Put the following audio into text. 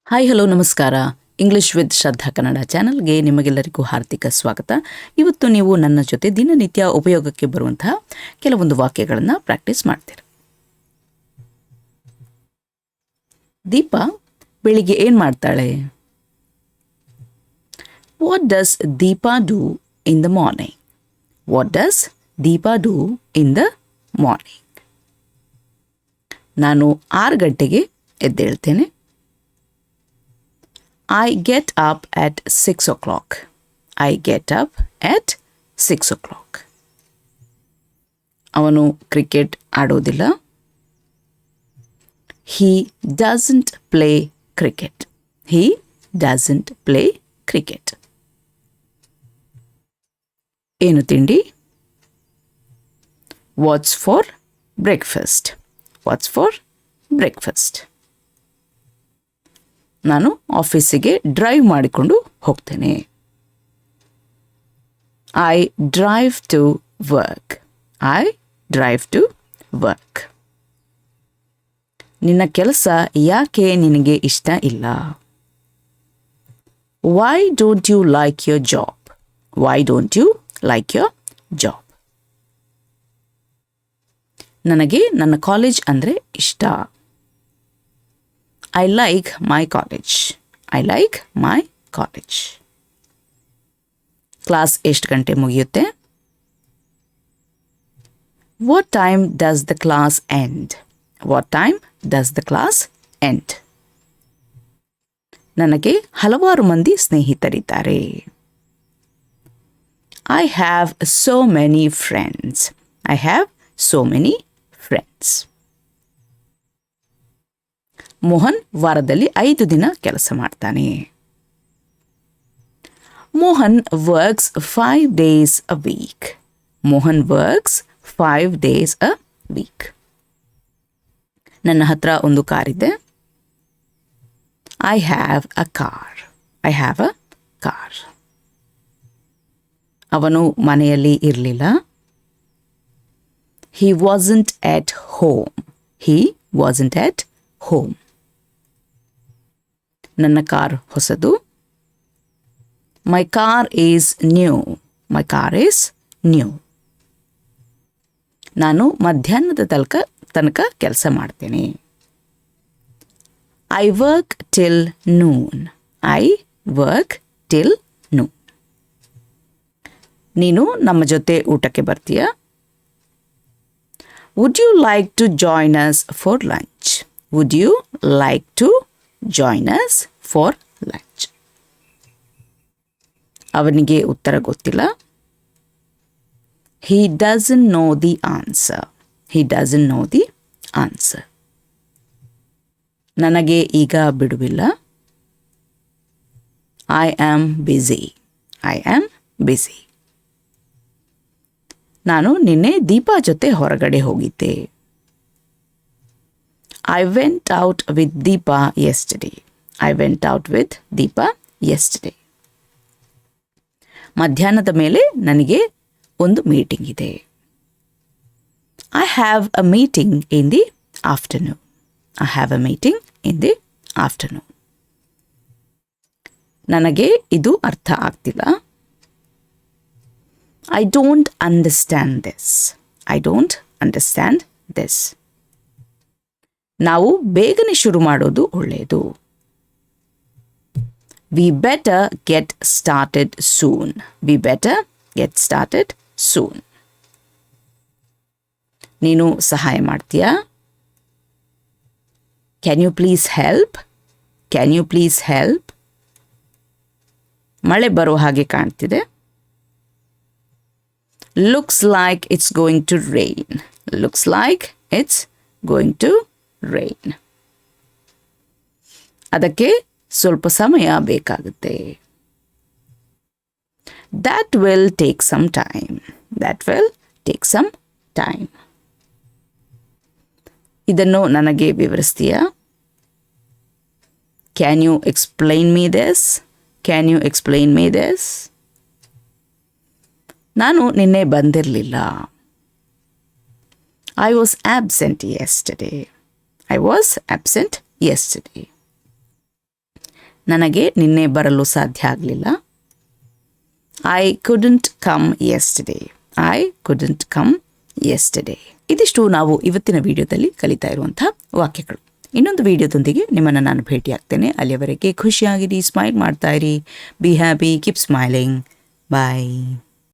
Hi hello ನಮಸ್ಕಾರ. English with ಶ್ರದ್ಧಾ ಕನ್ನಡ ಚಾನಲ್ಗೆ ನಿಮಗೆಲ್ಲರಿಗೂ ಹಾರ್ದಿಕ ಸ್ವಾಗತ. ಇವತ್ತು ನೀವು ನನ್ನ ಜೊತೆ ದಿನನಿತ್ಯ ಉಪಯೋಗಕ್ಕೆ ಬರುವಂತಹ ಕೆಲವೊಂದು ವಾಕ್ಯಗಳನ್ನು ಪ್ರಾಕ್ಟೀಸ್ ಮಾಡ್ತೀರಿ. ದೀಪ ಬೆಳಿಗ್ಗೆ ಏನು ಮಾಡ್ತಾಳೆ? What does Deepa do in the morning? What does Deepa do in the morning? ನಾನು 6 ಗಂಟೆಗೆ ಎದ್ದೇಳ್ತೇನೆ. I get up at 6 o'clock. I get up at 6 o'clock. ಅವನು cricket ಆಡೋದಿಲ್ಲ. He doesn't play cricket. He doesn't play cricket. ಏನು ತಿಂಡಿ? What's for breakfast? What's for breakfast? ನಾನು ಆಫೀಸಿಗೆ drive ಮಾಡಿಕೊಂಡು ಹೋಗ್ತೇನೆ. I drive to work. I drive to work. ನಿನ್ನ ಕೆಲಸ ಯಾಕೆ ನಿನಗೆ ಇಷ್ಟ ಇಲ್ಲ? Why don't you like your job? Why don't you like your job? ನನಗೆ ನನ್ನ ಕಾಲೇಜ್ ಅಂದರೆ ಇಷ್ಟ. I like my college. I like my college. Class ಎಷ್ಟು ಗಂಟೆ ಮುಗಿಯುತ್ತೆ? What time does the class end? What time does the class end? ನನಗೆ ಹಲವಾರು ಮಂದಿ ಸ್ನೇಹಿತರಿದ್ದಾರೆ. I have so many friends. I have so many friends. Mohan ವಾರದಲ್ಲಿ 5 ದಿನ ಕೆಲಸ ಮಾಡ್ತಾನೆ. Mohan works 5 days a week. Mohan works 5 days a week. ನನ್ನ ಹತ್ರ ಒಂದು ಕಾರಿದೆ. I have a car. I have a car. ಅವನು ಮನೆಯಲ್ಲಿ ಇರಲಿಲ್ಲ. He wasn't at home. He wasn't at home. ನನ್ನ ಕಾರ್ ಹೊಸದು. My car is new. My car is new. ನಾನು ಮಧ್ಯಾಹ್ನದ ತನಕ ಕೆಲಸ ಮಾಡ್ತೇನೆ. I work till noon. I work till noon. ನೀನು ನಮ್ಮ ಜೊತೆ ಊಟಕ್ಕೆ ಬರ್ತೀಯಾ? Would you like to join us for lunch? Would you like to join us for lunch? ಅವನಿಗೆ ಉತ್ತರ ಗೊತ್ತಿಲ್ಲ. He doesn't know the answer. He doesn't know the answer. ನನಗೆ ಈಗ ಬಿಡುವಿಲ್ಲ. I am busy. I am busy. ನಾನು ನಿನ್ನೆ ದೀಪಾ ಜೊತೆ ಹೊರಗಡೆ ಹೋಗಿದ್ದೆ. I went out with Deepa yesterday. I went out with Deepa yesterday. ಮಧ್ಯಾಹ್ನದ ಮೇಲೆ ನನಗೆ ಒಂದು ಮೀಟಿಂಗ್ ಇದೆ. I have a meeting in the afternoon. I have a meeting in the afternoon. ನನಗೆ ಇದು ಅರ್ಥ ಆಗ್ತಿಲ್ಲ. I don't understand this. I don't understand this. ನಾವು ಬೇಗನೆ ಶುರು ಮಾಡೋದು ಒಳ್ಳೆಯದು. We better get started soon. We better get started soon. ನೀನು ಸಹಾಯ ಮಾಡ್ತೀಯಾ? Can you please help? Can you please help? ಮಳೆ ಬರೋ ಹಾಗೆ ಕಾಣ್ತಿದೆ. Looks like it's going to rain. Looks like it's going to rain. ಅದಕ್ಕೆ ಸ್ವಲ್ಪ ಸಮಯ ಬೇಕಾಗುತ್ತೆ. That will take some time. That will take some time. ಇದನ್ನು ನನಗೆ ವಿವರಿಸ್ತೀಯಾ? Can you explain me this? Can you explain me this? ನಾನು ನಿನ್ನೆ ಬಂದಿರಲಿಲ್ಲ. I was absent yesterday. I was absent yesterday. ನನಗೆ ನಿನ್ನೆ ಬರಲು ಸಾಧ್ಯ ಆಗಲಿಲ್ಲ. I couldn't come yesterday. I couldn't come yesterday. ಇದಿಷ್ಟು ನಾವು ಇವತ್ತಿನ ವಿಡಿಯೋದಲ್ಲಿ ಕಲಿತಾ ಇರುವಂತಹ ವಾಕ್ಯಗಳು. ಇನ್ನೊಂದು ವಿಡಿಯೋದೊಂದಿಗೆ ನಿಮ್ಮನ್ನು ನಾನು ಭೇಟಿಯಾಗ್ತೇನೆ. ಅಲ್ಲಿಯವರೆಗೆ ಖುಷಿಯಾಗಿರಿ, ಸ್ಮೈಲ್ ಮಾಡ್ತಾ ಇರಿ. Be happy, keep smiling. Bye.